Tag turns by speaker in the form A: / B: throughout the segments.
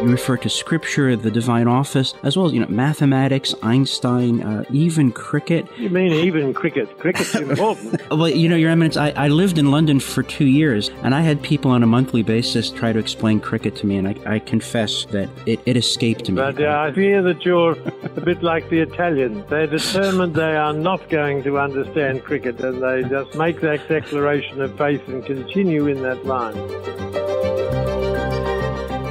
A: You refer to scripture, the divine office, as well as, mathematics, Einstein, even cricket.
B: You mean even cricket? Cricket's important.
A: Well, Your Eminence, I lived in London for 2 years, and I had people on a monthly basis try to explain cricket to me, and I confess that it escaped me.
B: But I fear that you're a bit like the Italians. They're determined they are not going to understand cricket, and they just make that declaration of faith and continue in that line.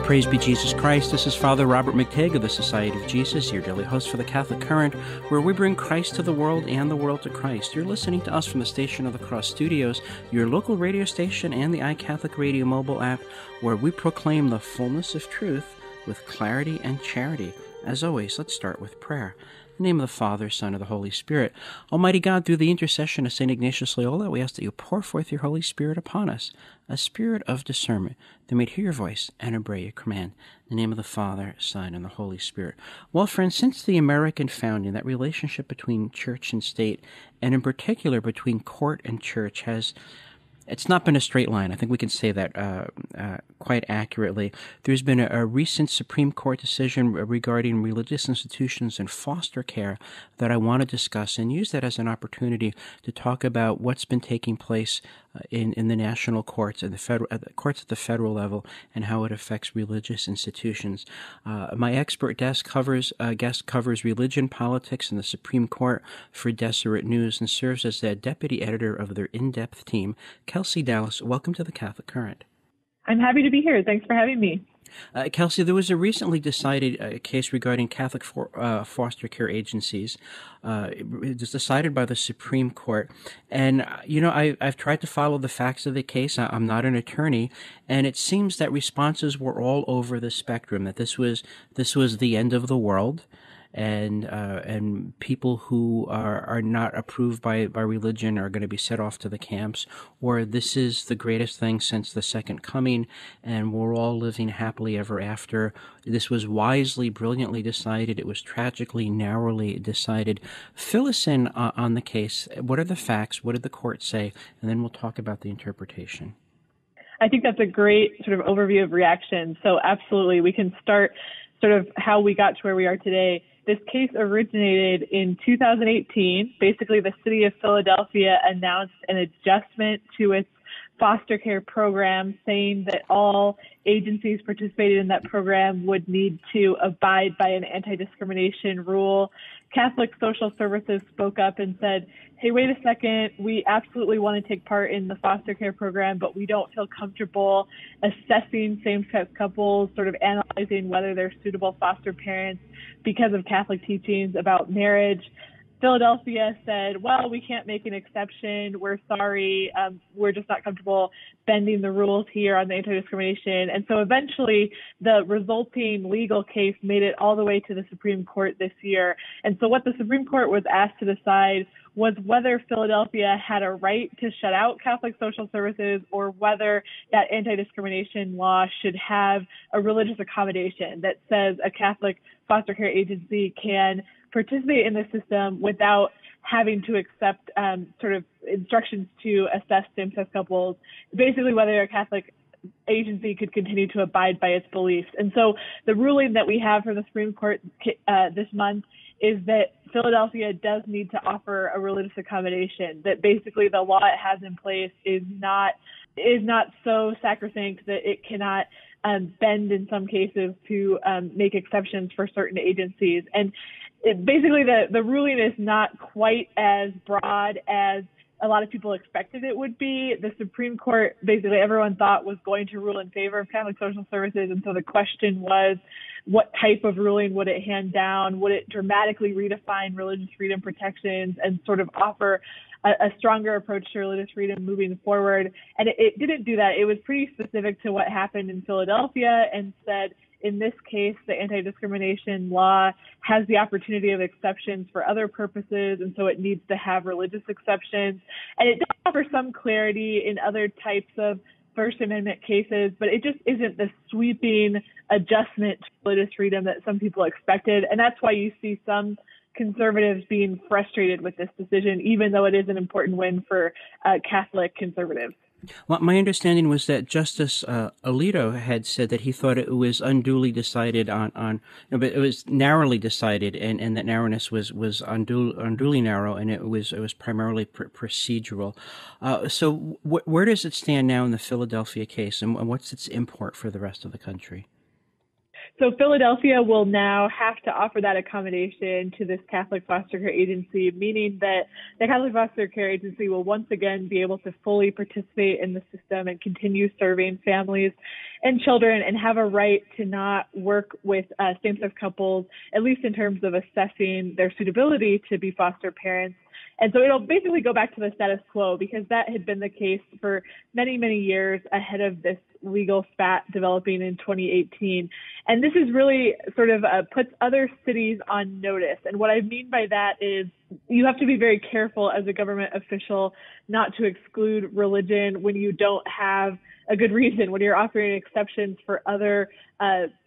A: Praise be Jesus Christ. This is Father Robert McTague of the Society of Jesus, your daily host for the Catholic Current, where we bring Christ to the world and the world to Christ. You're listening to us from the Station of the Cross Studios, your local radio station, and the iCatholic Radio mobile app, where we proclaim the fullness of truth with clarity and charity. As always, let's start with prayer. In the name of the Father, Son, and the Holy Spirit. Almighty God, through the intercession of St. Ignatius Loyola, we ask that you pour forth your Holy Spirit upon us, a spirit of discernment, that we may hear your voice and obey your command. In the name of the Father, Son, and the Holy Spirit. Well, friends, since the American founding, that relationship between church and state, and in particular between court and church, it's not been a straight line. I think we can say that quite accurately. There's been a recent Supreme Court decision regarding religious institutions and foster care that I want to discuss and use that as an opportunity to talk about what's been taking place in the national courts and the courts at the federal level and how it affects religious institutions. My expert guest covers religion, politics, and the Supreme Court for Deseret News and serves as the deputy editor of their in-depth team. Kelsey Dallas, welcome to the Catholic Current.
C: I'm happy to be here. Thanks for having me.
A: Kelsey, there was a recently decided case regarding Catholic foster care agencies. It was decided by the Supreme Court. And, I've tried to follow the facts of the case. I'm not an attorney. And it seems that responses were all over the spectrum, that this was the end of the world. And people who are not approved by religion are going to be set off to the camps, or this is the greatest thing since the Second Coming, and we're all living happily ever after. This was wisely, brilliantly decided. It was tragically, narrowly decided. Fill us in on the case. What are the facts? What did the court say? And then we'll talk about the interpretation.
C: I think that's a great sort of overview of reaction. So absolutely, we can start sort of how we got to where we are today. This case originated in 2018. Basically, the city of Philadelphia announced an adjustment to its foster care program, saying that all agencies participating in that program would need to abide by an anti-discrimination rule. Catholic Social Services spoke up and said, hey, wait a second, we absolutely want to take part in the foster care program, but we don't feel comfortable assessing same-sex couples, sort of analyzing whether they're suitable foster parents because of Catholic teachings about marriage. Philadelphia said, well, we can't make an exception. We're sorry. We're just not comfortable bending the rules here on the anti-discrimination. And so eventually the resulting legal case made it all the way to the Supreme Court this year. And so what the Supreme Court was asked to decide was whether Philadelphia had a right to shut out Catholic social services or whether that anti-discrimination law should have a religious accommodation that says a Catholic foster care agency can participate in the system without having to accept sort of instructions to assess same-sex couples, basically whether a Catholic agency could continue to abide by its beliefs. And so the ruling that we have from the Supreme Court this month is that Philadelphia does need to offer a religious accommodation, that basically the law it has in place is not so sacrosanct that it cannot bend in some cases to make exceptions for certain agencies. And basically the ruling is not quite as broad as a lot of people expected it would be. The Supreme Court, basically everyone thought was going to rule in favor of Catholic social services. And so the question was, what type of ruling would it hand down? Would it dramatically redefine religious freedom protections and sort of offer a stronger approach to religious freedom moving forward? And it didn't do that. It was pretty specific to what happened in Philadelphia and said, in this case, the anti-discrimination law has the opportunity of exceptions for other purposes, and so it needs to have religious exceptions. And it does offer some clarity in other types of First Amendment cases, but it just isn't the sweeping adjustment to religious freedom that some people expected. And that's why you see some conservatives being frustrated with this decision, even though it is an important win for Catholic conservatives.
A: Well, my understanding was that Justice Alito had said that he thought it was unduly decided but it was narrowly decided, and that narrowness was unduly narrow, and it was primarily procedural. So where does it stand now in the Philadelphia case, and what's its import for the rest of the country?
C: So Philadelphia will now have to offer that accommodation to this Catholic foster care agency, meaning that the Catholic foster care agency will once again be able to fully participate in the system and continue serving families and children, and have a right to not work with same-sex couples, at least in terms of assessing their suitability to be foster parents. And so it'll basically go back to the status quo, because that had been the case for many, many years ahead of this legal spat developing in 2018. And this is really sort of puts other cities on notice. And what I mean by that is you have to be very careful as a government official not to exclude religion when you don't have a good reason, when you're offering exceptions for other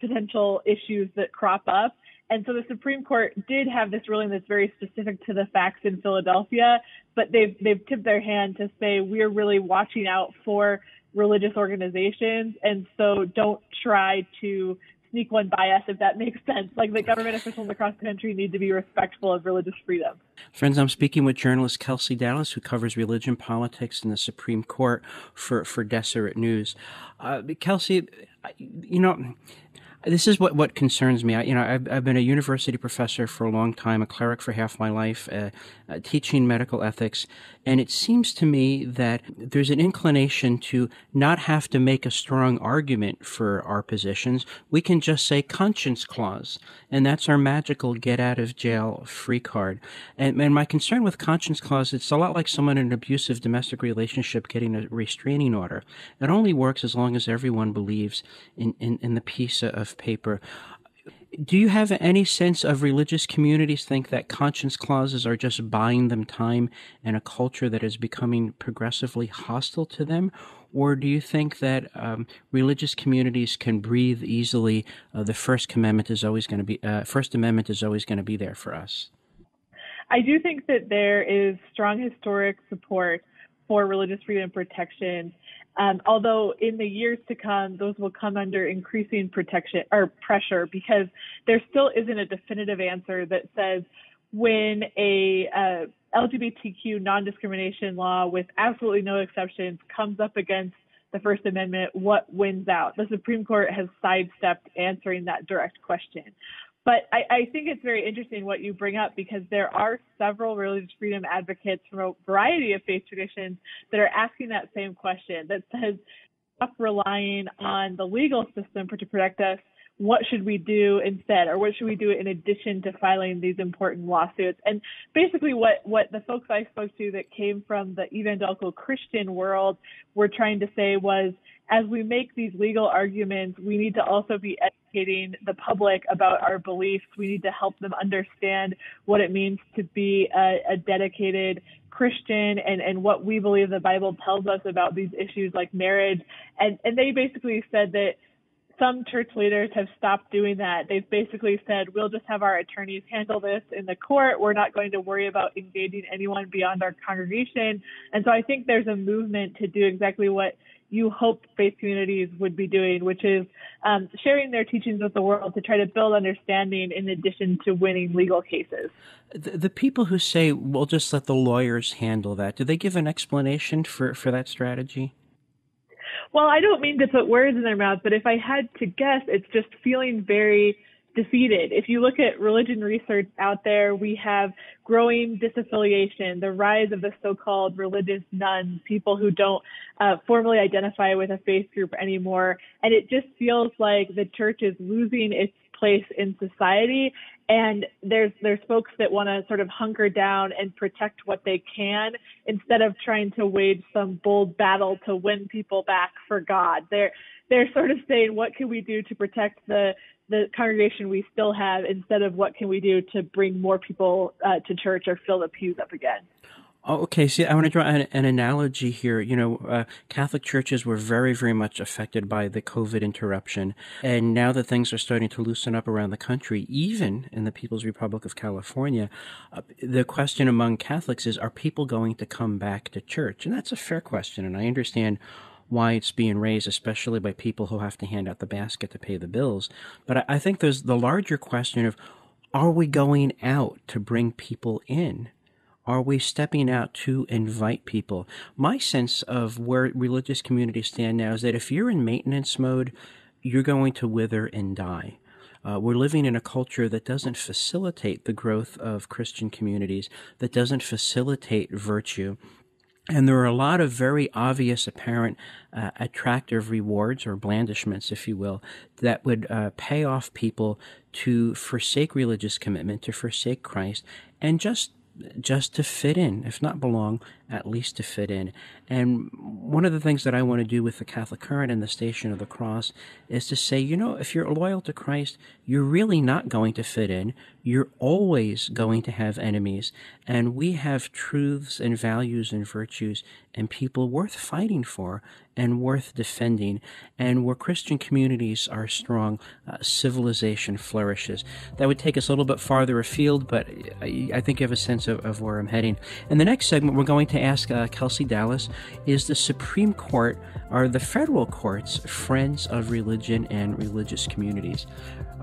C: potential issues that crop up. And so the Supreme Court did have this ruling that's very specific to the facts in Philadelphia, but they've tipped their hand to say we're really watching out for religious organizations, and so don't try to sneak one by us, if that makes sense. Like, the government officials across the country need to be respectful of religious freedom. Friends,
A: I'm speaking with journalist Kelsey Dallas, who covers religion, politics, and the Supreme Court for Deseret News. Kelsey, this is what concerns me. I've been a university professor for a long time, a cleric for half my life, teaching medical ethics, and it seems to me that there's an inclination to not have to make a strong argument for our positions. We can just say conscience clause, and that's our magical get out of jail free card. And my concern with conscience clause, it's a lot like someone in an abusive domestic relationship getting a restraining order. It only works as long as everyone believes in the piece of paper. Do you have any sense of religious communities think that conscience clauses are just buying them time in a culture that is becoming progressively hostile to them? Or do you think that religious communities can breathe easily? The First Amendment is always going to be there for us.
C: I do think that there is strong historic support for religious freedom protection. Although in the years to come, those will come under increasing protection or pressure, because there still isn't a definitive answer that says when a LGBTQ non-discrimination law with absolutely no exceptions comes up against the First Amendment, what wins out? The Supreme Court has sidestepped answering that direct question. But I think it's very interesting what you bring up, because there are several religious freedom advocates from a variety of faith traditions that are asking that same question, that says, stop relying on the legal system to protect us. What should we do instead? Or what should we do in addition to filing these important lawsuits? And basically what the folks I spoke to that came from the evangelical Christian world were trying to say was, as we make these legal arguments, we need to also be educating the public about our beliefs. We need to help them understand what it means to be a dedicated Christian and what we believe the Bible tells us about these issues like marriage. And they basically said that some church leaders have stopped doing that. They've basically said, we'll just have our attorneys handle this in the court. We're not going to worry about engaging anyone beyond our congregation. And so I think there's a movement to do exactly what you hope faith communities would be doing, which is sharing their teachings with the world to try to build understanding in addition to winning legal cases.
A: The people who say, we'll just let the lawyers handle that, do they give an explanation for that strategy?
C: Well, I don't mean to put words in their mouth, but if I had to guess, it's just feeling very defeated. If you look at religion research out there, we have growing disaffiliation, the rise of the so-called religious nuns, people who don't formally identify with a faith group anymore. And it just feels like the church is losing its place in society. And there's folks that want to sort of hunker down and protect what they can instead of trying to wage some bold battle to win people back for God. They're sort of saying, what can we do to protect the congregation we still have, instead of what can we do to bring more people to church or fill the pews up again.
A: Oh, okay. See, I want to draw an analogy here. Catholic churches were very, very much affected by the COVID interruption. And now that things are starting to loosen up around the country, even in the People's Republic of California, the question among Catholics is, are people going to come back to church? And that's a fair question. And I understand why it's being raised, especially by people who have to hand out the basket to pay the bills. But I think there's the larger question of, are we going out to bring people in? Are we stepping out to invite people? My sense of where religious communities stand now is that if you're in maintenance mode, you're going to wither and die. We're living in a culture that doesn't facilitate the growth of Christian communities, that doesn't facilitate virtue. And there are a lot of very obvious, apparent, attractive rewards or blandishments, if you will, that would pay off people to forsake religious commitment, to forsake Christ, and just to fit in, if not belong, at least to fit in. And one of the things that I want to do with the Catholic Current and the Station of the Cross is to say, if you're loyal to Christ, you're really not going to fit in. You're always going to have enemies. And we have truths and values and virtues and people worth fighting for and worth defending. And where Christian communities are strong, civilization flourishes. That would take us a little bit farther afield, but I think you have a sense of where I'm heading. In the next segment, we're going to ask Kelsey Dallas, is the Supreme Court, or the federal courts, friends of religion and religious communities?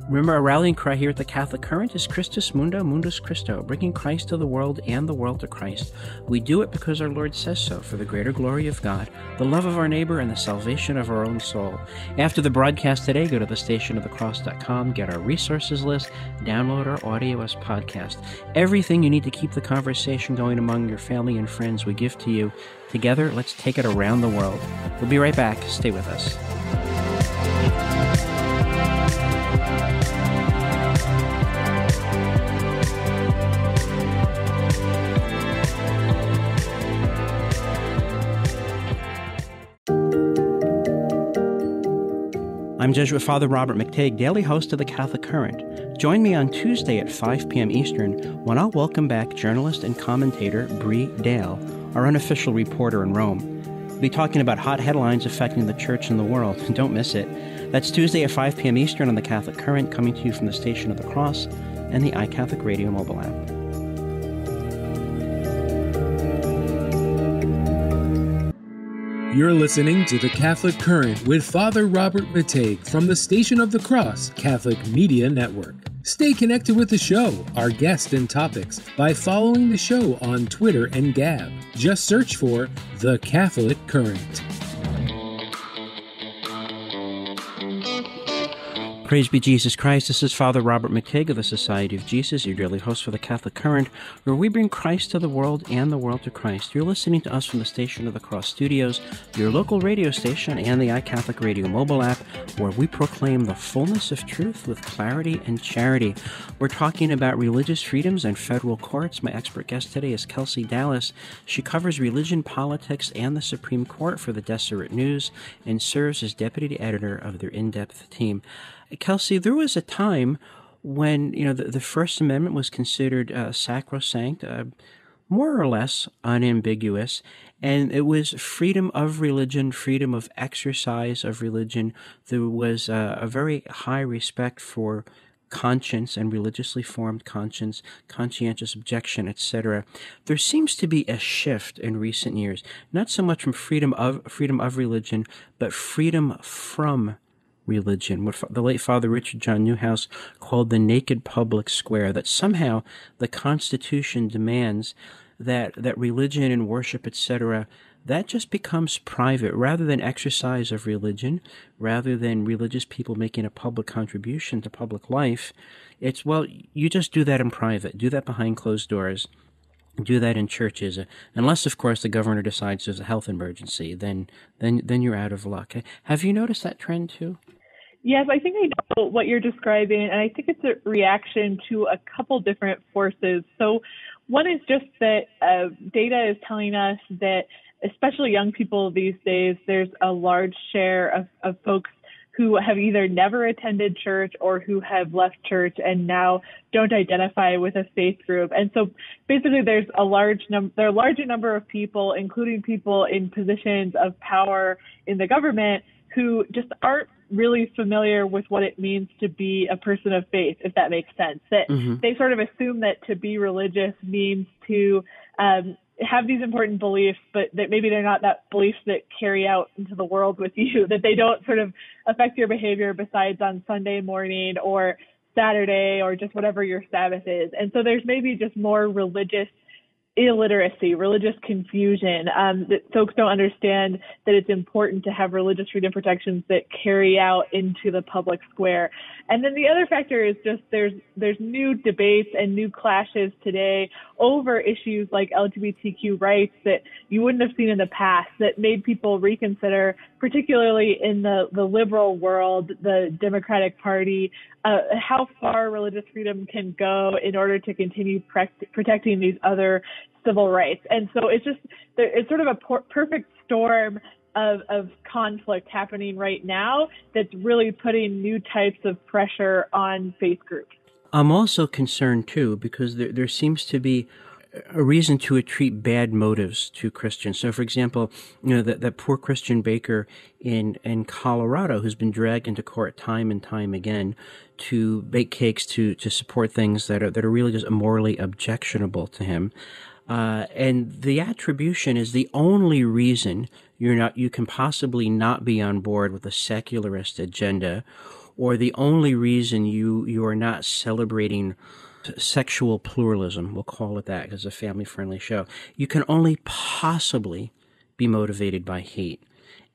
A: Remember, our rallying cry here at the Catholic Current is Christus Mundo, Mundus Christo, bringing Christ to the world and the world to Christ. We do it because our Lord says so, for the greater glory of God, the love of our neighbor, and the salvation of our own soul. After the broadcast today, go to thestationofthecross.com, get our resources list, download our audio as podcast. Everything you need to keep the conversation going among your family and friends we give to you. Together, let's take it around the world. We'll be right back. Stay with us. I'm Jesuit Father Robert McTighe, daily host of the Catholic Current. Join me on Tuesday at 5 p.m. Eastern when I'll welcome back journalist and commentator Bree Dale, our unofficial reporter in Rome. We'll be talking about hot headlines affecting the church and the world. Don't miss it. That's Tuesday at 5 p.m. Eastern on the Catholic Current, coming to you from the Station of the Cross and the iCatholic Radio mobile app.
D: You're listening to the Catholic Current with Father Robert McTighe from the Station of the Cross Catholic Media Network. Stay connected with the show, our guests and topics, by following the show on Twitter and Gab. Just search for The Catholic Current.
A: Praise be Jesus Christ. This is Father Robert McTighe of the Society of Jesus, your daily host for the Catholic Current, where we bring Christ to the world and the world to Christ. You're listening to us from the Station of the Cross Studios, your local radio station, and the iCatholic Radio mobile app, where we proclaim the fullness of truth with clarity and charity. We're talking about religious freedoms and federal courts. My expert guest today is Kelsey Dallas. She covers religion, politics, and the Supreme Court for the Deseret News and serves as deputy editor of their in-depth team. Kelsey, there was a time when, the First Amendment was considered sacrosanct, more or less unambiguous, and it was freedom of religion, freedom of exercise of religion. There was a very high respect for conscience and religiously formed conscience, conscientious objection, etc. There seems to be a shift in recent years, not so much from freedom of religion, but freedom from religion, what the late Father Richard John Newhouse called the naked public square, that somehow the Constitution demands that religion and worship, etc., that just becomes private rather than exercise of religion, rather than religious people making a public contribution to public life. It's, well, you just do that in private, do that behind closed doors. Do that in churches, unless, of course, the governor decides there's a health emergency. Then you're out of luck. Have you noticed that trend too?
C: Yes, I think I know what you're describing, and I think it's a reaction to a couple different forces. So one is just that data is telling us that, especially young people these days, there's a large share of folks who have either never attended church or who have left church and now don't identify with a faith group. And so basically there are a larger number of people, including people in positions of power in the government, who just aren't really familiar with what it means to be a person of faith, if that makes sense. That they sort of assume that to be religious means to have these important beliefs, but that maybe they're not that beliefs that carry out into the world with you, that they don't sort of affect your behavior besides on Sunday morning or Saturday or just whatever your Sabbath is. And so there's maybe just more religious illiteracy, religious confusion, that folks don't understand that it's important to have religious freedom protections that carry out into the public square. And then the other factor is just there's new debates and new clashes today over issues like LGBTQ rights that you wouldn't have seen in the past, that made people reconsider, particularly in the liberal world, the Democratic Party, how far religious freedom can go in order to continue protecting these other civil rights. And so it's sort of a perfect storm of conflict happening right now that's really putting new types of pressure on faith groups.
A: I'm also concerned, too, because there seems to be a reason to attribute bad motives to Christians. So, for example, that poor Christian baker in Colorado who's been dragged into court time and time again to bake cakes to support things that are really just morally objectionable to him. And the attribution is the only reason you can possibly not be on board with a secularist agenda, or the only reason you are not celebrating sexual pluralism, we'll call it that because it's a family-friendly show. You can only possibly be motivated by hate.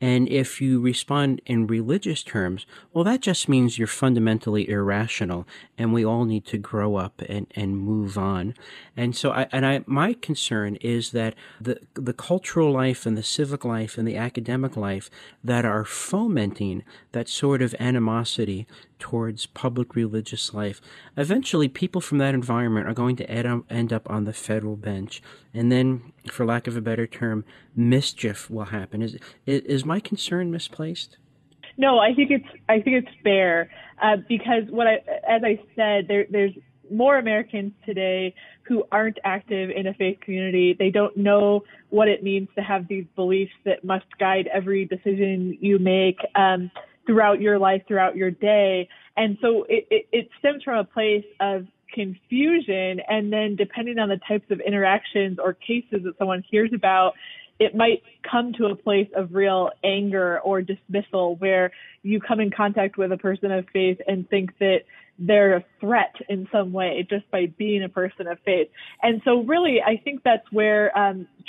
A: And if you respond in religious terms, well, that just means you're fundamentally irrational, and we all need to grow up and move on. And so my concern is that the cultural life and the civic life and the academic life that are fomenting that sort of animosity towards public religious life, eventually people from that environment are going to end up on the federal bench. And then, for lack of a better term, mischief will happen. Is my concern misplaced?
C: No, I think it's fair because as I said, there's more Americans today who aren't active in a faith community. They don't know what it means to have these beliefs that must guide every decision you make throughout your life, throughout your day. And so it stems from a place of confusion. And then depending on the types of interactions or cases that someone hears about, it might come to a place of real anger or dismissal where you come in contact with a person of faith and think that they're a threat in some way just by being a person of faith. And so really, I think that's where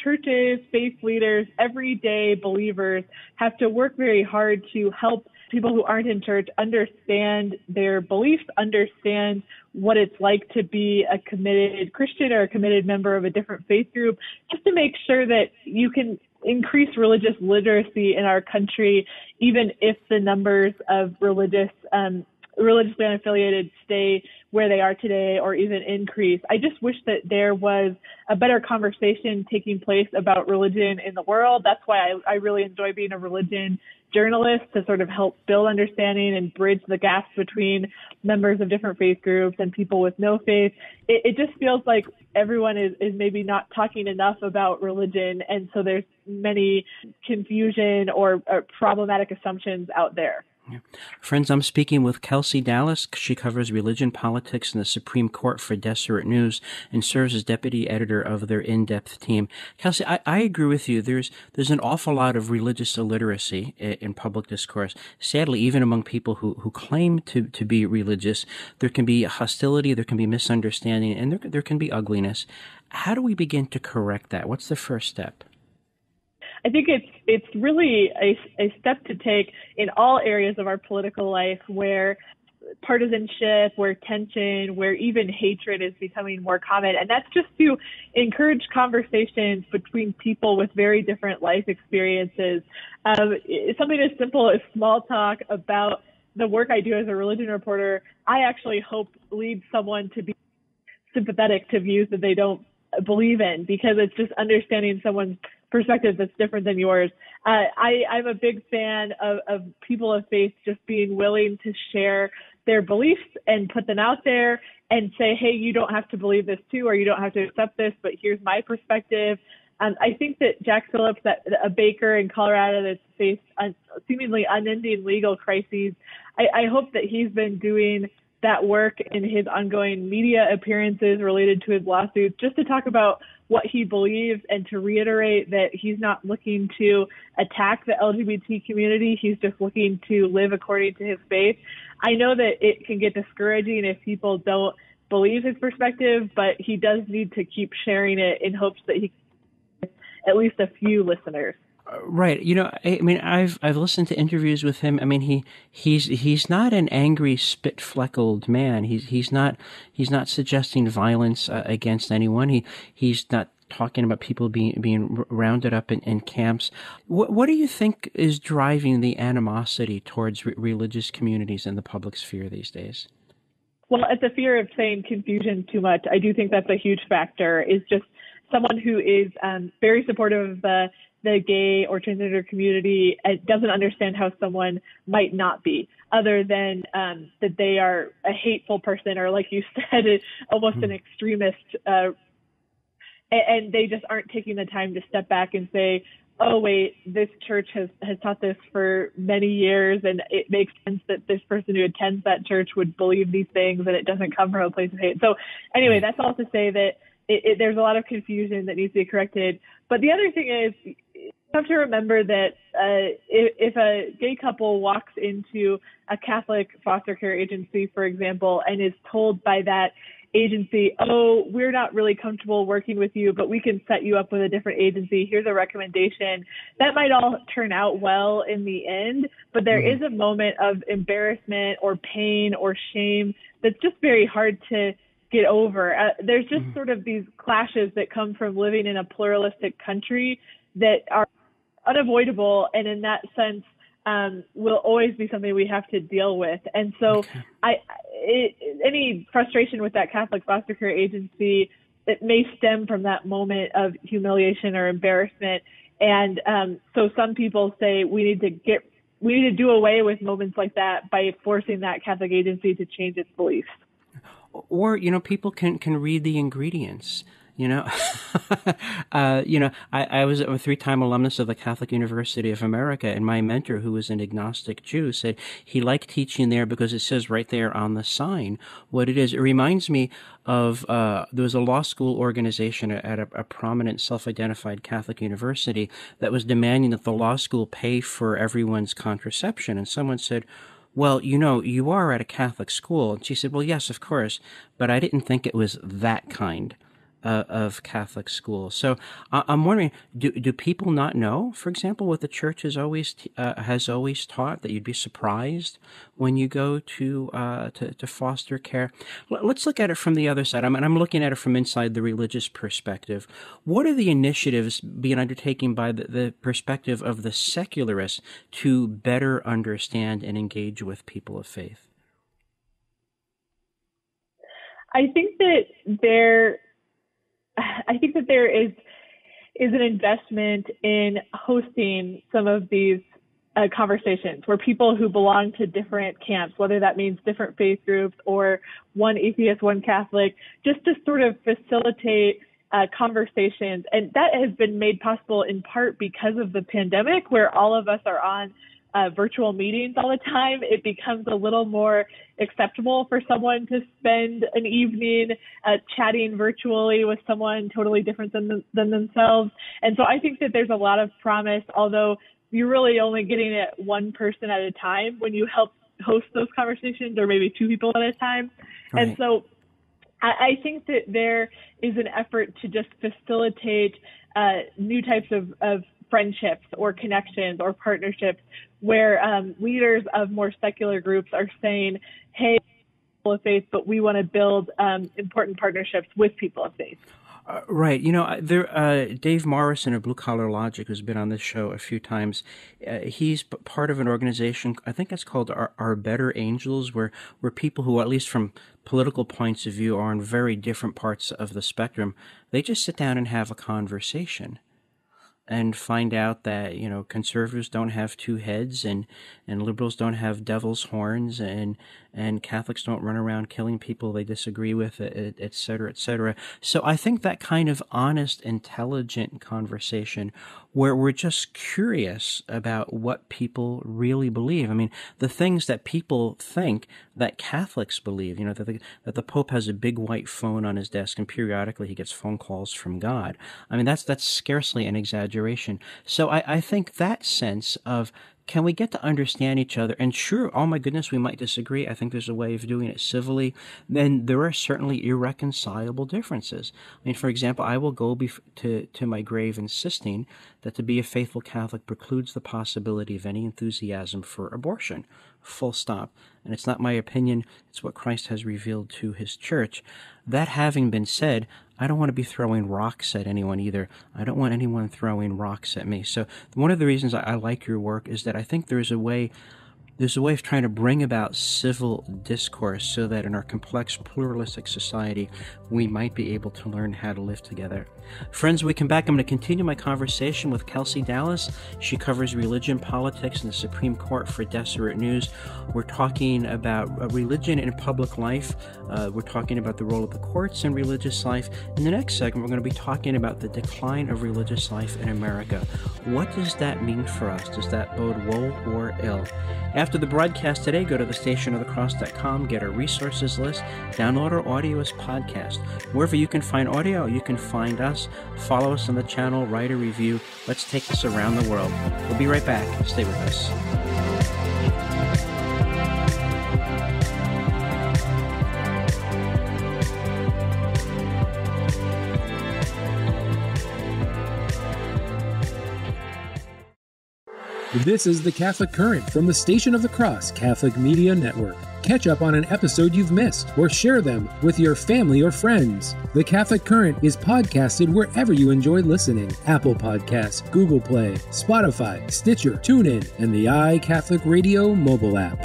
C: churches, faith leaders, everyday believers have to work very hard to help people who aren't in church understand their beliefs, understand what it's like to be a committed Christian or a committed member of a different faith group, just to make sure that you can increase religious literacy in our country, even if the numbers of religiously unaffiliated stay where they are today or even increase. I just wish that there was a better conversation taking place about religion in the world. That's why I really enjoy being a religion journalist, to sort of help build understanding and bridge the gaps between members of different faith groups and people with no faith. It just feels like everyone is maybe not talking enough about religion, and so there's many confusion or problematic assumptions out there.
A: Yeah. Friends, I'm speaking with Kelsey Dallas. She covers religion, politics, and the Supreme Court for Deseret News and serves as deputy editor of their in-depth team. Kelsey, I agree with you. There's an awful lot of religious illiteracy in public discourse. Sadly, even among people who claim to be religious, there can be hostility, there can be misunderstanding, and there can be ugliness. How do we begin to correct that? What's the first step?
C: I think it's really a step to take in all areas of our political life where partisanship, where tension, where even hatred is becoming more common. And that's just to encourage conversations between people with very different life experiences. Something as simple as small talk about the work I do as a religion reporter, I actually hope leads someone to be sympathetic to views that they don't believe in, because it's just understanding someone's perspective that's different than yours. I'm a big fan of people of faith just being willing to share their beliefs and put them out there and say, hey, you don't have to believe this too, or you don't have to accept this, but here's my perspective. I think that Jack Phillips, a baker in Colorado that's faced seemingly unending legal crises, I hope that he's been doing that work in his ongoing media appearances related to his lawsuits, just to talk about what he believes and to reiterate that he's not looking to attack the LGBT community. He's just looking to live according to his faith. I know that it can get discouraging if people don't believe his perspective, but he does need to keep sharing it in hopes that he can at least a few listeners.
A: Right. I mean, I've listened to interviews with him. I mean, he's not an angry, spit-fleckled man. He's not suggesting violence against anyone. He's not talking about people being rounded up in camps. What do you think is driving the animosity towards religious communities in the public sphere these days?
C: Well, at the fear of saying confusion too much, I do think that's a huge factor, is just someone who is very supportive of the gay or transgender community doesn't understand how someone might not be, other than that they are a hateful person, or like you said, almost an extremist, and they just aren't taking the time to step back and say, oh, wait, this church has taught this for many years, and it makes sense that this person who attends that church would believe these things, and it doesn't come from a place of hate. So anyway, that's all to say that there's a lot of confusion that needs to be corrected. But the other thing is, you have to remember that if a gay couple walks into a Catholic foster care agency, for example, and is told by that agency, oh, we're not really comfortable working with you, but we can set you up with a different agency. Here's a recommendation. That might all turn out well in the end, but there is a moment of embarrassment or pain or shame that's just very hard to get over. There's just sort of these clashes that come from living in a pluralistic country that are unavoidable, and in that sense will always be something we have to deal with. And so any frustration with that Catholic foster care agency, it may stem from that moment of humiliation or embarrassment. And so some people say we need to do away with moments like that by forcing that Catholic agency to change its beliefs.
A: Or, people can read the ingredients. I was a 3-time alumnus of the Catholic University of America, and my mentor, who was an agnostic Jew, said he liked teaching there because it says right there on the sign what it is. It reminds me of there was a law school organization at a prominent self-identified Catholic university that was demanding that the law school pay for everyone's contraception, and someone said, well, you are at a Catholic school. And she said, well, yes, of course, but I didn't think it was that kind of Catholic school. So I'm wondering, do people not know, for example, what the church has always taught, that you'd be surprised when you go to foster care? Let's look at it from the other side. I'm looking at it from inside the religious perspective. What are the initiatives being undertaken by the perspective of the secularists to better understand and engage with people of faith?
C: I think that there is an investment in hosting some of these conversations where people who belong to different camps, whether that means different faith groups or one atheist, one Catholic, just to sort of facilitate conversations. And that has been made possible in part because of the pandemic, where all of us are on virtual meetings all the time. It becomes a little more acceptable for someone to spend an evening chatting virtually with someone totally different than themselves. And so I think that there's a lot of promise, although you're really only getting it one person at a time when you help host those conversations, or maybe two people at a time. Right. And so I think that there is an effort to just facilitate new types of friendships or connections or partnerships where leaders of more secular groups are saying, hey, people of faith, but we want to build important partnerships with people of faith.
A: Right. Dave Morrison of Blue Collar Logic, who's been on this show a few times, he's part of an organization, I think it's called Our Better Angels, where people who, at least from political points of view, are on very different parts of the spectrum, they just sit down and have a conversation. and find out that, conservatives don't have two heads, and liberals don't have devil's horns, and Catholics don't run around killing people they disagree with, et cetera, et cetera. So I think that kind of honest, intelligent conversation where we're just curious about what people really believe. I mean, the things that people think that Catholics believe, that the Pope has a big white phone on his desk and periodically he gets phone calls from God. I mean, that's scarcely an exaggeration. So I think that sense of, can we get to understand each other? And sure, oh my goodness, we might disagree. I think there's a way of doing it civilly. Then there are certainly irreconcilable differences. I mean, for example, I will go to my grave insisting that to be a faithful Catholic precludes the possibility of any enthusiasm for abortion. Full stop. And it's not my opinion. It's what Christ has revealed to his church. That having been said, I don't want to be throwing rocks at anyone either. I don't want anyone throwing rocks at me. So one of the reasons I like your work is that I think there's a way of trying to bring about civil discourse so that in our complex, pluralistic society, we might be able to learn how to live together. Friends, when we come back, I'm going to continue my conversation with Kelsey Dallas. She covers religion, politics, and the Supreme Court for Deseret News. We're talking about religion in public life. We're talking about the role of the courts in religious life. In the next segment, we're going to be talking about the decline of religious life in America. What does that mean for us? Does that bode woe or ill? After the broadcast today, go to thestationofthecross.com, get our resources list, download our audio as podcast. Wherever you can find audio, you can find us. Follow us on the channel, write a review. Let's take this around the world. We'll be right back. Stay with us.
D: This is The Catholic Current from the Station of the Cross Catholic Media Network. Catch up on an episode you've missed or share them with your family or friends. The Catholic Current is podcasted wherever you enjoy listening: Apple Podcasts, Google Play, Spotify, Stitcher, TuneIn, and the iCatholic Radio mobile app.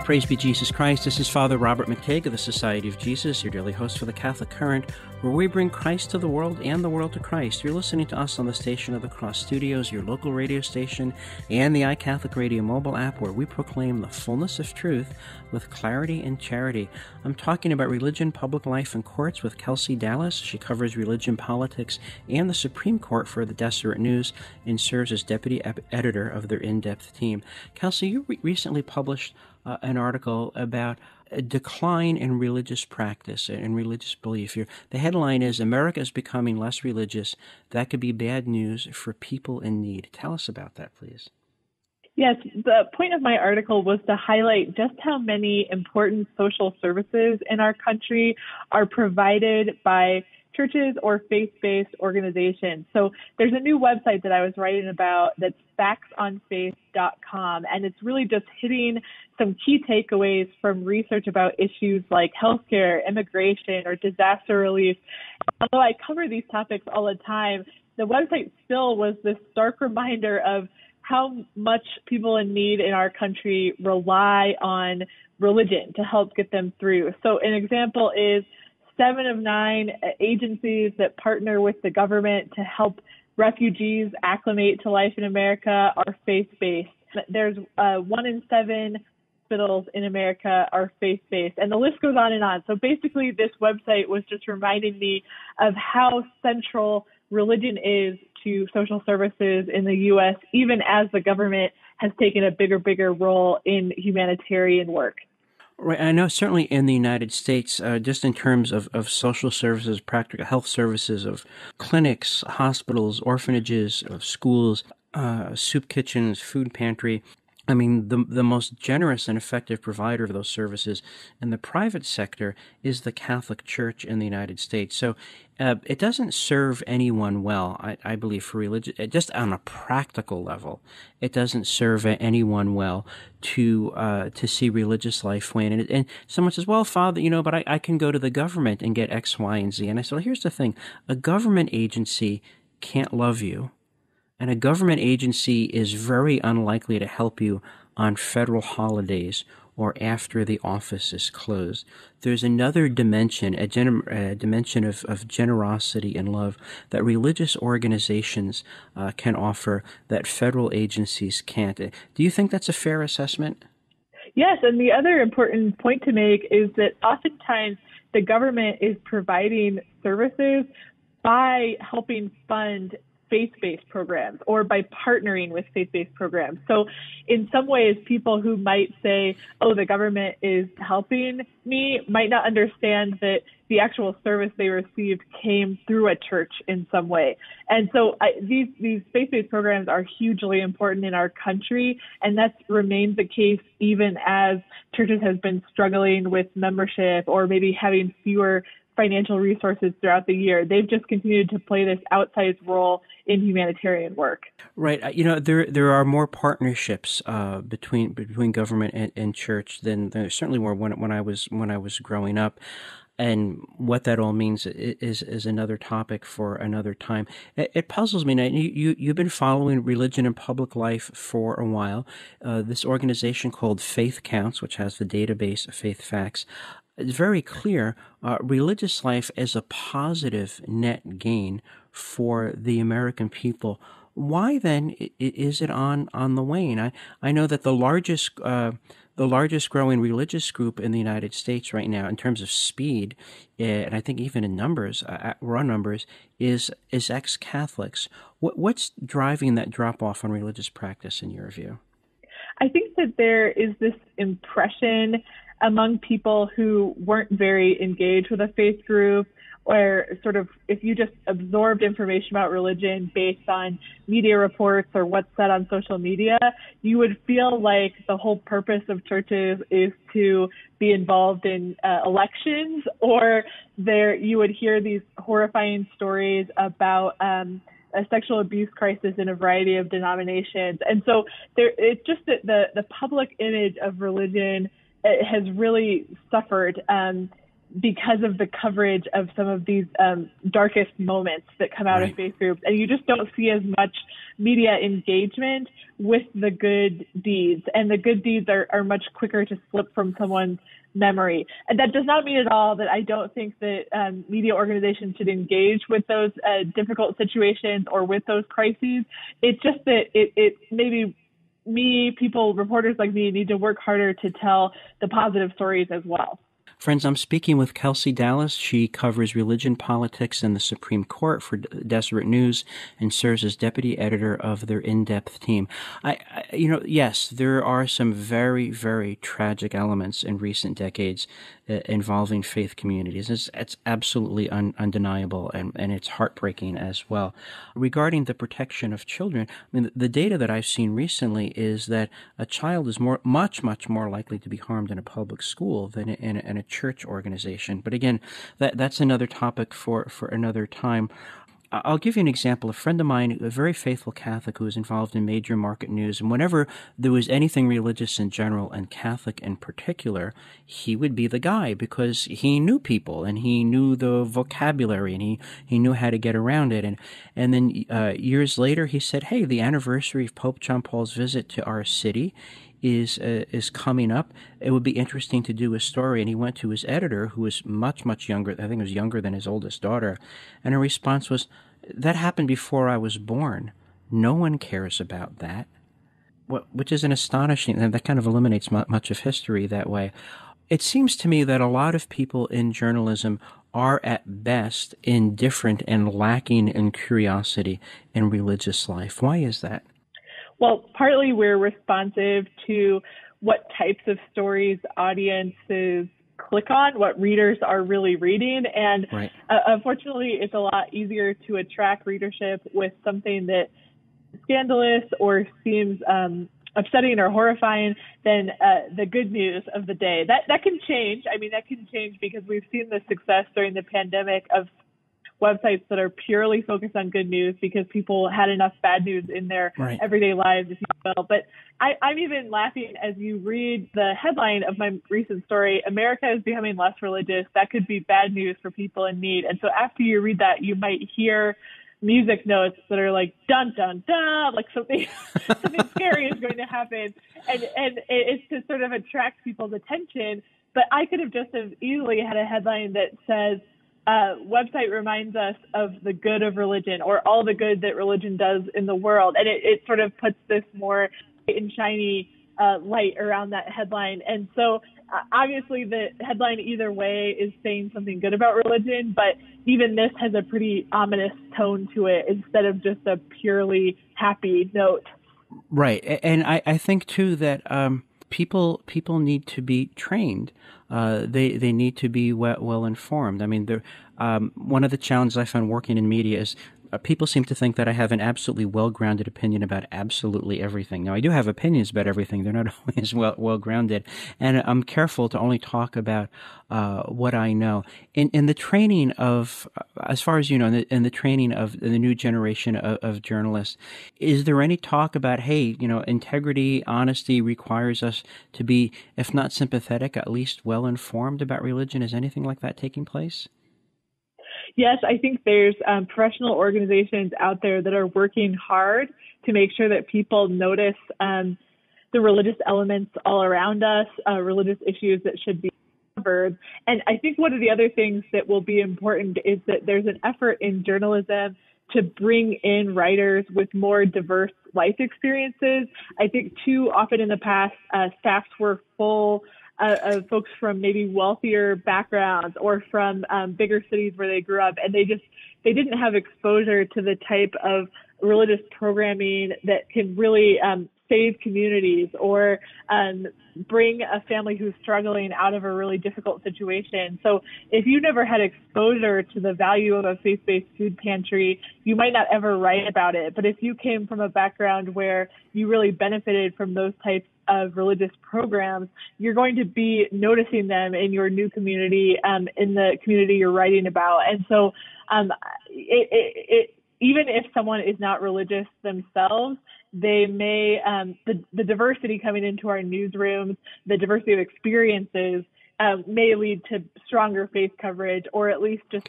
A: Praise be Jesus Christ. This is Father Robert McTigg of the Society of Jesus, your daily host for the Catholic Current, where we bring Christ to the world and the world to Christ. You're listening to us on the Station of the Cross Studios, your local radio station, and the iCatholic Radio mobile app, where we proclaim the fullness of truth with clarity and charity. I'm talking about religion, public life, and courts with Kelsey Dallas. She covers religion, politics, and the Supreme Court for the Deseret News and serves as deputy editor of their in-depth team. Kelsey, you recently published an article about a decline in religious practice and religious belief. The headline is, America is becoming less religious. That could be bad news for people in need. Tell us about that, please.
C: Yes, the point of my article was to highlight just how many important social services in our country are provided by churches or faith-based organizations. So there's a new website that I was writing about that's factsonfaith.com, and it's really just hitting some key takeaways from research about issues like healthcare, immigration, or disaster relief. Although I cover these topics all the time, the website still was this stark reminder of how much people in need in our country rely on religion to help get them through. So an example is 7 of 9 agencies that partner with the government to help refugees acclimate to life in America are faith-based. There's 1 in 7 hospitals in America are faith-based, and the list goes on and on. So basically, this website was just reminding me of how central religion is to social services in the U.S., even as the government has taken a bigger role in humanitarian work.
A: Right. I know certainly in the United States, just in terms of social services, practical health services, of clinics, hospitals, orphanages, of schools, soup kitchens, food pantry, I mean, the most generous and effective provider of those services in the private sector is the Catholic Church in the United States. So it doesn't serve anyone well, I believe, for religion. Just on a practical level, it doesn't serve anyone well to see religious life wane. And someone says, well, Father, but I can go to the government and get X, Y, and Z. And I said, well, here's the thing. A government agency can't love you. And a government agency is very unlikely to help you on federal holidays or after the office is closed. There's another dimension, a dimension of generosity and love that religious organizations can offer that federal agencies can't. Do you think that's a fair assessment?
C: Yes, and the other important point to make is that oftentimes the government is providing services by helping fund faith-based programs or by partnering with faith-based programs. So in some ways, people who might say, oh, the government is helping me, might not understand that the actual service they received came through a church in some way. And so these faith-based programs are hugely important in our country, and that remains the case even as churches have been struggling with membership or maybe having fewer financial resources throughout the year. They've just continued to play this outsized role in humanitarian work.
A: Right. There are more partnerships between government and church than there certainly were when I was growing up. And what that all means is another topic for another time. It puzzles me. Now, you've been following religion in public life for a while. This organization called Faith Counts, which has the database of Faith Facts, it's very clear religious life is a positive net gain for the American people. Why then is it on the wane? I know that the largest growing religious group in the United States right now, in terms of speed, and I think even in numbers, raw numbers, is ex-Catholics. What's driving that drop off on religious practice in your view?
C: I think that there is this impression among people who weren't very engaged with a faith group, or sort of if you just absorbed information about religion based on media reports or what's said on social media, you would feel like the whole purpose of churches is to be involved in elections, or you would hear these horrifying stories about a sexual abuse crisis in a variety of denominations. And so it's just that the public image of religion has really suffered because of the coverage of some of these darkest moments that come out of faith groups. And you just don't see as much media engagement with the good deeds. And the good deeds are much quicker to slip from someone's memory. And that does not mean at all that I don't think that media organizations should engage with those difficult situations or with those crises. It's just that it maybe reporters like me need to work harder to tell the positive stories as well.
A: Friends, I'm speaking with Kelsey Dallas. She covers religion, politics, and the Supreme Court for Deseret News and serves as deputy editor of their in-depth team. Yes, there are some very, very tragic elements in recent decades involving faith communities. It's absolutely undeniable, and it's heartbreaking as well. Regarding the protection of children, I mean, the data that I've seen recently is that a child is much more likely to be harmed in a public school than in a church organization. But again, that's another topic for another time. I'll give you an example. A friend of mine, a very faithful Catholic who was involved in major market news, and whenever there was anything religious in general and Catholic in particular, he would be the guy because he knew people and he knew the vocabulary and he knew how to get around it. And then years later, he said, hey, the anniversary of Pope John Paul's visit to our city is coming up. It would be interesting to do a story. And he went to his editor, who was much younger. I think he was younger than his oldest daughter. And her response was, that happened before I was born. No one cares about that. Which is an astonishing, and that kind of eliminates much of history that way. It seems to me that a lot of people in journalism are at best indifferent and lacking in curiosity in religious life. Why is that?
C: Well, partly we're responsive to what types of stories audiences click on, what readers are really reading. And unfortunately, it's a lot easier to attract readership with something that is scandalous or seems upsetting or horrifying than the good news of the day. That can change. I mean, that can change because we've seen the success during the pandemic of websites that are purely focused on good news because people had enough bad news in their everyday lives, if you will. But I'm even laughing as you read the headline of my recent story, America is becoming less religious. That could be bad news for people in need. And so after you read that, you might hear music notes that are like dun dun dun, like something scary is going to happen, and it's to sort of attract people's attention. But I could have just as easily had a headline that says, website reminds us of the good of religion, or all the good that religion does in the world. And it sort of puts this more bright and shiny light around that headline. And so obviously the headline either way is saying something good about religion, but even this has a pretty ominous tone to it instead of just a purely happy note. Right.
A: And I think too that people need to be trained. They need to be well informed. I mean, one of the challenges I found working in media is people seem to think that I have an absolutely well-grounded opinion about absolutely everything. Now, I do have opinions about everything. They're not always well-grounded. And I'm careful to only talk about what I know. In the training of, as far as you know, in the training of the new generation of journalists, is there any talk about, hey, integrity, honesty requires us to be, if not sympathetic, at least well-informed about religion? Is anything like that taking place?
C: Yes, I think there's professional organizations out there that are working hard to make sure that people notice the religious elements all around us, religious issues that should be covered. And I think one of the other things that will be important is that there's an effort in journalism to bring in writers with more diverse life experiences. I think too often in the past, staffs were full of folks from maybe wealthier backgrounds or from bigger cities where they grew up, and they didn't have exposure to the type of religious programming that can really save communities or bring a family who's struggling out of a really difficult situation. So if you never had exposure to the value of a faith-based food pantry, you might not ever write about it. But if you came from a background where you really benefited from those types of religious programs, you're going to be noticing them in your new community, in the community you're writing about. And so even if someone is not religious themselves, they may, the diversity coming into our newsrooms, the diversity of experiences may lead to stronger faith coverage, or at least just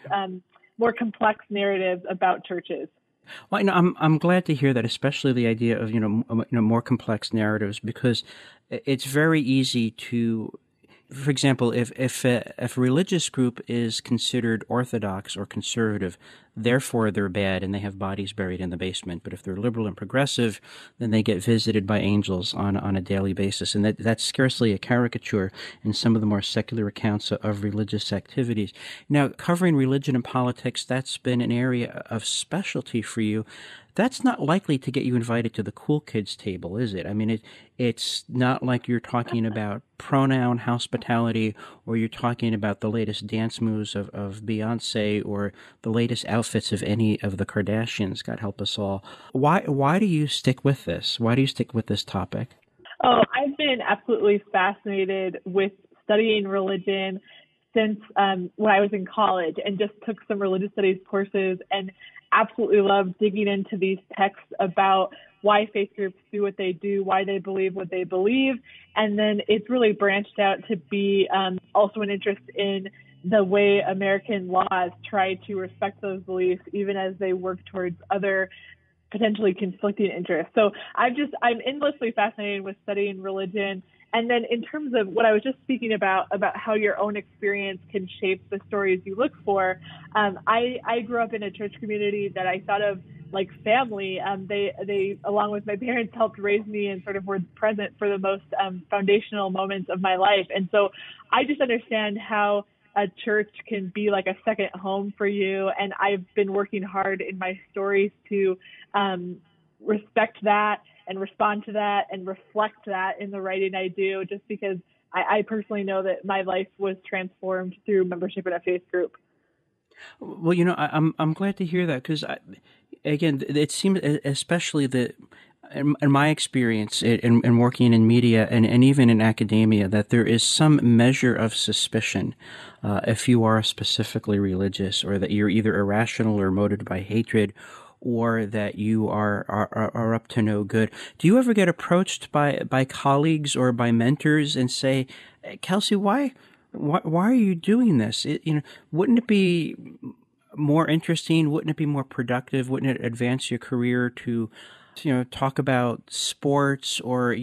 C: more complex narratives about churches.
A: Well, I'm glad to hear that, especially the idea of more complex narratives, because it's very easy to, for example, if a religious group is considered orthodox or conservative, therefore they're bad and they have bodies buried in the basement. But if they're liberal and progressive, then they get visited by angels on a daily basis. And that's scarcely a caricature in some of the more secular accounts of religious activities. Now, covering religion and politics, that's been an area of specialty for you. That's not likely to get you invited to the cool kids table, is it? I mean, it's not like you're talking about pronoun hospitality, or you're talking about the latest dance moves of Beyonce, or the latest outfits of any of the Kardashians, God help us all. Why do you stick with this? Why do you stick with this topic?
C: Oh, I've been absolutely fascinated with studying religion since when I was in college, and just took some religious studies courses and absolutely love digging into these texts about why faith groups do what they do, why they believe what they believe. And then it's really branched out to be also an interest in the way American laws try to respect those beliefs, even as they work towards other potentially conflicting interests. So I'm endlessly fascinated with studying religion. And then in terms of what I was just speaking about how your own experience can shape the stories you look for, I grew up in a church community that I thought of like family. They along with my parents, helped raise me and sort of were present for the most foundational moments of my life. And so I just understand how a church can be like a second home for you. And I've been working hard in my stories to respect that and respond to that and reflect that in the writing I do, just because I personally know that my life was transformed through membership in a faith group.
A: Well, I'm glad to hear that, because again, it seems, especially in my experience in working in media and even in academia, that there is some measure of suspicion if you are specifically religious, or that you're either irrational or motivated by hatred, or that you are up to no good. Do you ever get approached by colleagues or by mentors and say, Kelsey, why are you doing this? Wouldn't it be more interesting? Wouldn't it be more productive? Wouldn't it advance your career to talk about sports? Or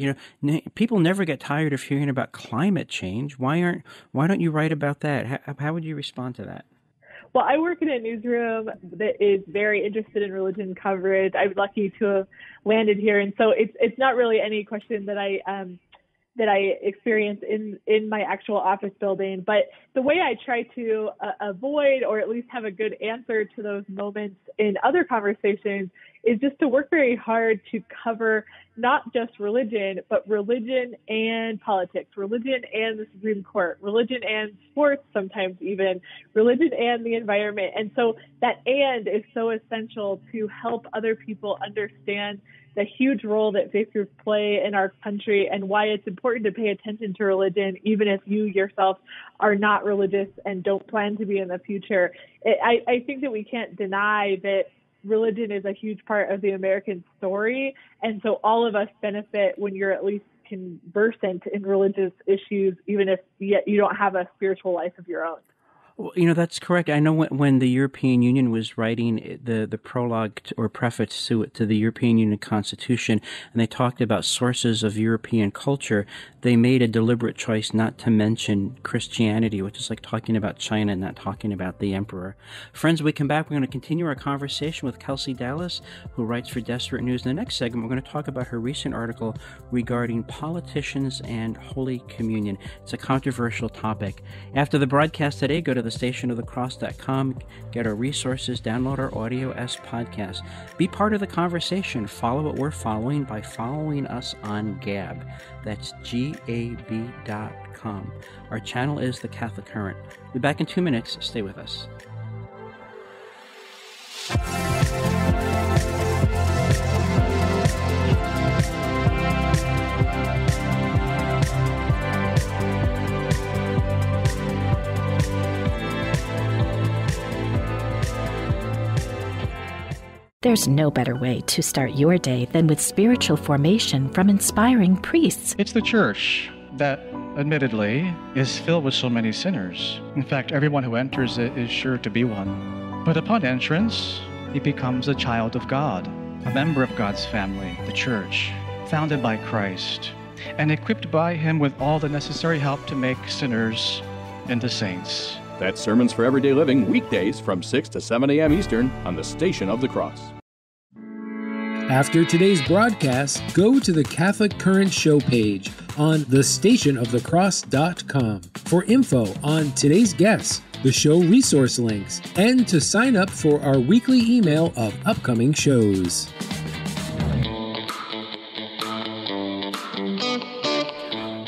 A: people never get tired of hearing about climate change. Why don't you write about that? How would you respond to that?
C: Well, I work in a newsroom that is very interested in religion coverage. I'm lucky to have landed here, and so it's not really any question that I experience in my actual office building. But the way I try to avoid, or at least have a good answer to those moments in other conversations, is just to work very hard to cover not just religion, but religion and politics, religion and the Supreme Court, religion and sports, sometimes even religion and the environment. And so that "and" is so essential to help other people understand the huge role that faith groups play in our country and why it's important to pay attention to religion, even if you yourself are not religious and don't plan to be in the future. I think that we can't deny that religion is a huge part of the American story. And so all of us benefit when you're at least conversant in religious issues, even if you don't have a spiritual life of your own.
A: Well, that's correct. I know when the European Union was writing the prologue or preface to the European Union Constitution, and they talked about sources of European culture, they made a deliberate choice not to mention Christianity, which is like talking about China and not talking about the emperor. Friends, when we come back, we're going to continue our conversation with Kelsey Dallas, who writes for Deseret News. In the next segment, we're going to talk about her recent article regarding politicians and Holy Communion. It's a controversial topic. After the broadcast today, go to thestationofthecross.com, get our resources, download our audio as podcast. Be part of the conversation. Follow what we're following by following us on Gab. That's GAB.com. Our channel is The Catholic Current. We'll be back in 2 minutes. Stay with us.
E: There's no better way to start your day than with spiritual formation from inspiring priests.
F: It's the church that, admittedly, is filled with so many sinners. In fact, everyone who enters it is sure to be one. But upon entrance, he becomes a child of God, a member of God's family, the church, founded by Christ, and equipped by him with all the necessary help to make sinners into saints.
G: That's Sermons for Everyday Living, weekdays from 6 to 7 a.m. Eastern on the Station of the Cross.
D: After today's broadcast, go to the Catholic Current show page on thestationofthecross.com for info on today's guests, the show resource links, and to sign up for our weekly email of upcoming shows.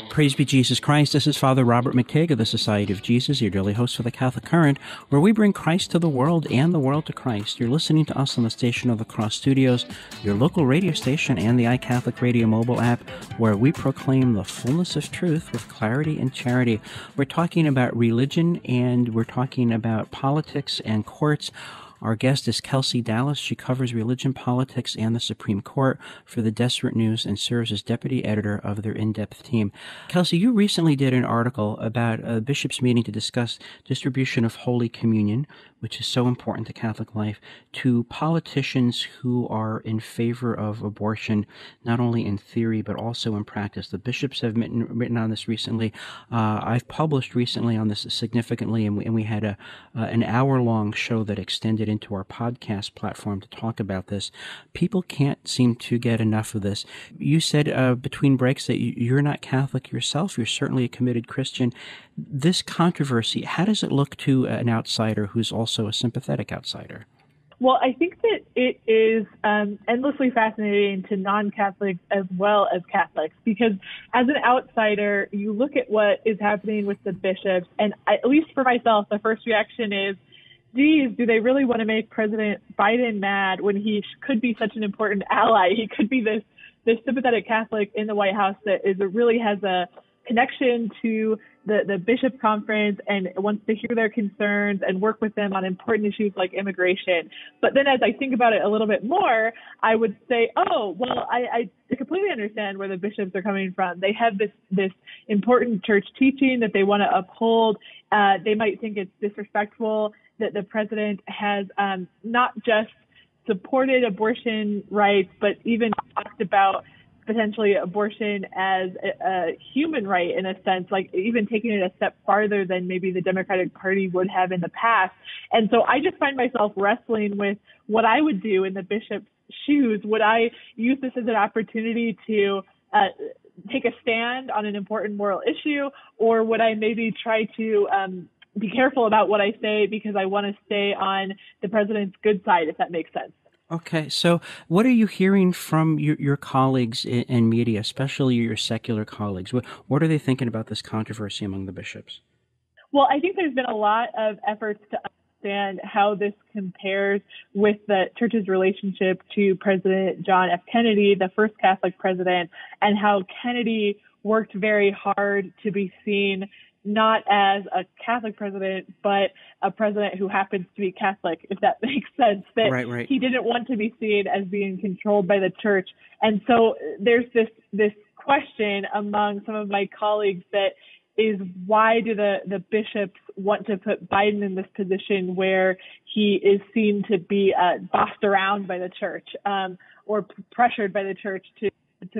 A: Praise be Jesus Christ. This is Father Robert McTigg of the Society of Jesus, your daily host for the Catholic Current, where we bring Christ to the world and the world to Christ. You're listening to us on the Station of the Cross Studios, your local radio station, and the iCatholic Radio mobile app, where we proclaim the fullness of truth with clarity and charity. We're talking about religion, and we're talking about politics and courts. Our guest is Kelsey Dallas. She covers religion, politics, and the Supreme Court for the Deseret News and serves as deputy editor of their in-depth team. Kelsey, you recently did an article about a bishop's meeting to discuss distribution of Holy Communion, which is so important to Catholic life, to politicians who are in favor of abortion, not only in theory but also in practice. The bishops have written on this recently. I've published recently on this significantly, and we had an hour-long show that extended into our podcast platform to talk about this. People can't seem to get enough of this. You said between breaks that you're not Catholic yourself. You're certainly a committed Christian. This controversy, how does it look to an outsider who's also a sympathetic outsider?
C: Well, I think that it is endlessly fascinating to non-Catholics as well as Catholics, because as an outsider, you look at what is happening with the bishops, and at least for myself, the first reaction is, geez, do they really want to make President Biden mad when he could be such an important ally? He could be this sympathetic Catholic in the White House that really has a connection to the bishop conference and wants to hear their concerns and work with them on important issues like immigration. But then as I think about it a little bit more, I would say, oh, well, I completely understand where the bishops are coming from. They have this important church teaching that they want to uphold. They might think it's disrespectful that the president has not just supported abortion rights, but even talked about potentially abortion as a human right in a sense, like even taking it a step farther than maybe the Democratic Party would have in the past. And so I just find myself wrestling with what I would do in the bishop's shoes. Would I use this as an opportunity to take a stand on an important moral issue, or would I maybe try to be careful about what I say because I want to stay on the president's good side, if that makes sense?
A: Okay, so what are you hearing from your colleagues in media, especially your secular colleagues? What are they thinking about this controversy among the bishops?
C: Well, I think there's been a lot of efforts to understand how this compares with the church's relationship to President John F. Kennedy, the first Catholic president, and how Kennedy worked very hard to be seen not as a Catholic president, but a president who happens to be Catholic, if that makes sense. That
A: right.
C: He didn't want to be seen as being controlled by the church. And so there's this question among some of my colleagues that is, why do the bishops want to put Biden in this position where he is seen to be bossed around by the church or pressured by the church to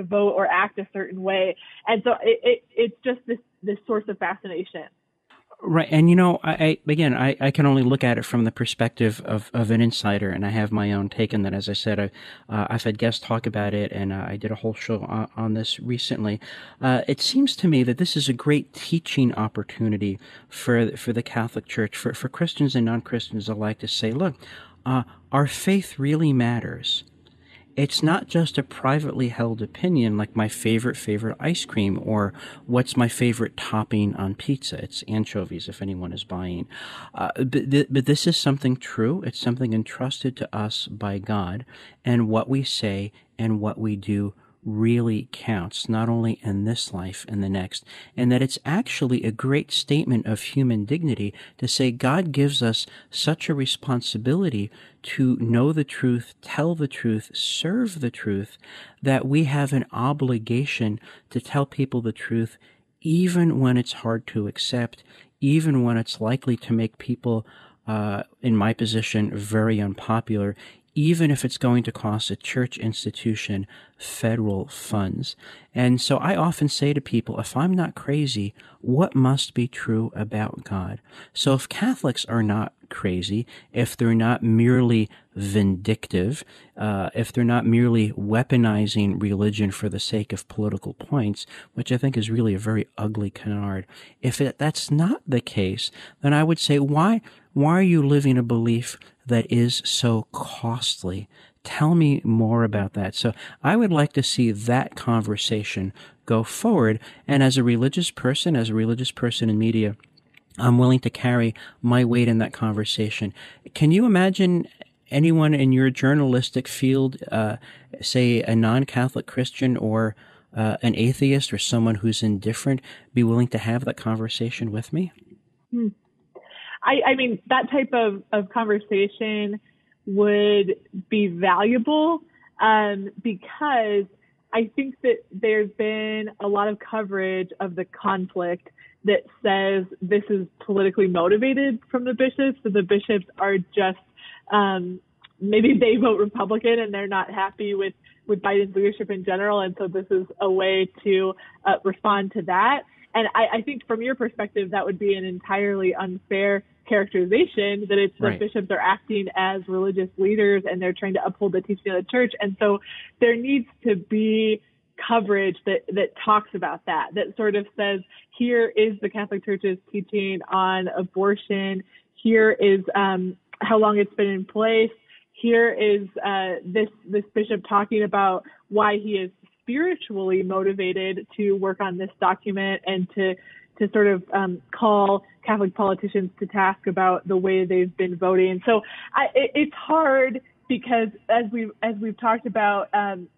C: vote or act a certain way? And so it's just this source of fascination.
A: Right. And, I can only look at it from the perspective of an insider, and I have my own take on that. As I said, I've had guests talk about it, and I did a whole show on this recently. It seems to me that this is a great teaching opportunity for the Catholic Church, for Christians and non-Christians alike, to say, look, our faith really matters. It's not just a privately held opinion like my favorite ice cream or what's my favorite topping on pizza. It's anchovies if anyone is buying. But this is something true. It's something entrusted to us by God. And what we say and what we do really counts, not only in this life and the next, and that it's actually a great statement of human dignity to say God gives us such a responsibility to know the truth, tell the truth, serve the truth, that we have an obligation to tell people the truth, even when it's hard to accept, even when it's likely to make people, in my position, very unpopular, even if it's going to cost a church institution federal funds. And so I often say to people, if I'm not crazy, what must be true about God? So if Catholics are not crazy, if they're not merely vindictive, if they're not merely weaponizing religion for the sake of political points, which I think is really a very ugly canard, if that's not the case, then I would say, why are you living a belief that is so costly? Tell me more about that. So I would like to see that conversation go forward. And as a religious person in media, I'm willing to carry my weight in that conversation. Can you imagine anyone in your journalistic field, say a non-Catholic Christian or an atheist or someone who's indifferent, be willing to have that conversation with me?
C: I mean, that type of conversation would be valuable because I think that there's been a lot of coverage of the conflict that says this is politically motivated from the bishops. So the bishops are just, maybe they vote Republican and they're not happy with Biden's leadership in general. And so this is a way to respond to that. And I think from your perspective, that would be an entirely unfair characterization, that it's the bishops are acting as religious leaders and they're trying to uphold the teaching of the church. And so there needs to be coverage that talks about that sort of says, here is the Catholic Church's teaching on abortion. Here is how long it's been in place. Here is this bishop talking about why he is spiritually motivated to work on this document and to sort of call Catholic politicians to task about the way they've been voting. So it's hard because as we've talked about,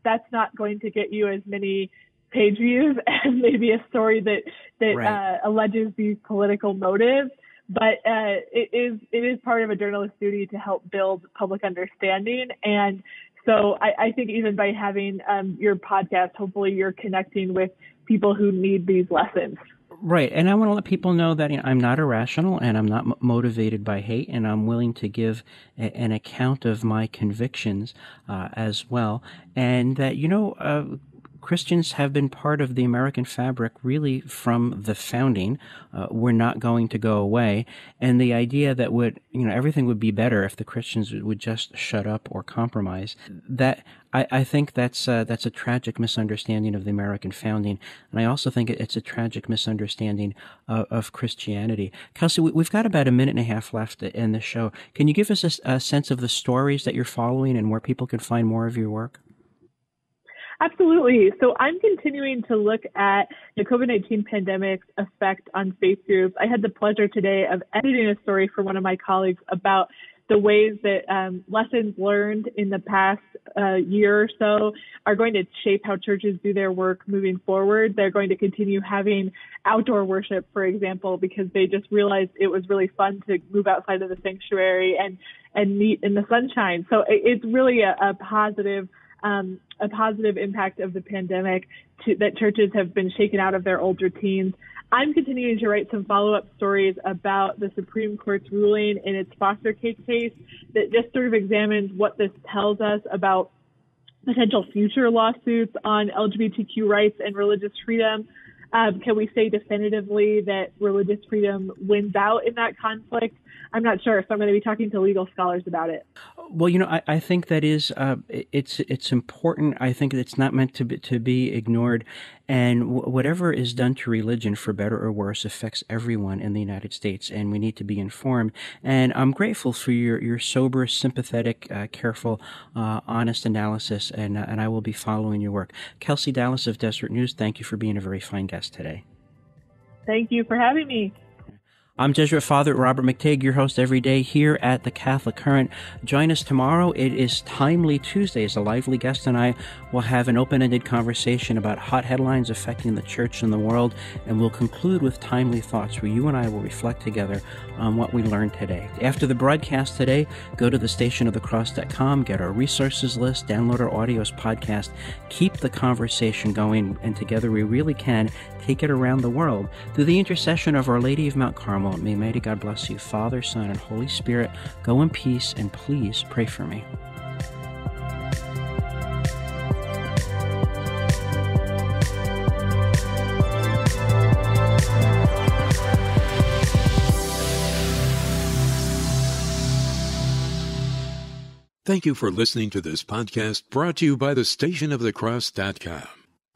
C: that's not going to get you as many page views as maybe a story that alleges these political motives. But it is part of a journalist's duty to help build public understanding. And so I think even by having your podcast, hopefully you're connecting with people who need these lessons.
A: Right, and I want to let people know that I'm not irrational and I'm not motivated by hate, and I'm willing to give an account of my convictions as well, and that, Christians have been part of the American fabric really from the founding. We're not going to go away. And the idea that everything would be better if the Christians would just shut up or compromise, that I think that's a tragic misunderstanding of the American founding. And I also think it's a tragic misunderstanding of Christianity. Kelsey, we've got about a minute and a half left in the show. Can you give us a sense of the stories that you're following and where people can find more of your work?
C: Absolutely. So I'm continuing to look at the COVID-19 pandemic's effect on faith groups. I had the pleasure today of editing a story for one of my colleagues about the ways that lessons learned in the past year or so are going to shape how churches do their work moving forward. They're going to continue having outdoor worship, for example, because they just realized it was really fun to move outside of the sanctuary and meet in the sunshine. So it's really a positive impact of the pandemic that churches have been shaken out of their old routines. I'm continuing to write some follow-up stories about the Supreme Court's ruling in its foster case that just sort of examines what this tells us about potential future lawsuits on LGBTQ rights and religious freedom. Can we say definitively that religious freedom wins out in that conflict? I'm not sure, so I'm going to be talking to legal scholars about it.
A: Well, I think that is it's important. I think it's not meant to be ignored, and whatever is done to religion, for better or worse, affects everyone in the United States, and we need to be informed. And I'm grateful for your sober, sympathetic, careful, honest analysis, and I will be following your work. Kelsey Dallas of Deseret News, thank you for being a very fine guest today. Thank you for having me. I'm Deseret Father Robert McTigg, your host every day here at the Catholic Current. Join us tomorrow. It is Timely Tuesdays. A lively guest and I will have an open-ended conversation about hot headlines affecting the church and the world, and we'll conclude with timely thoughts where you and I will reflect together on what we learned today. After the broadcast today, go to thestationofthecross.com, get our resources list, download our audios podcast, keep the conversation going, and together we really can take it around the world. Through the intercession of Our Lady of Mount Carmel, may mighty God bless you, Father, Son, and Holy Spirit. Go in peace, and please pray for me.
H: Thank you for listening to this podcast brought to you by thestationofthecross.com,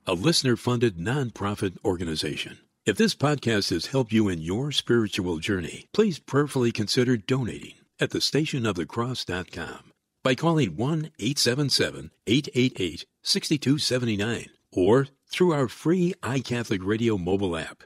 H: a listener-funded nonprofit organization. If this podcast has helped you in your spiritual journey, please prayerfully consider donating at thestationofthecross.com by calling 1-877-888-6279 or through our free iCatholic Radio mobile app.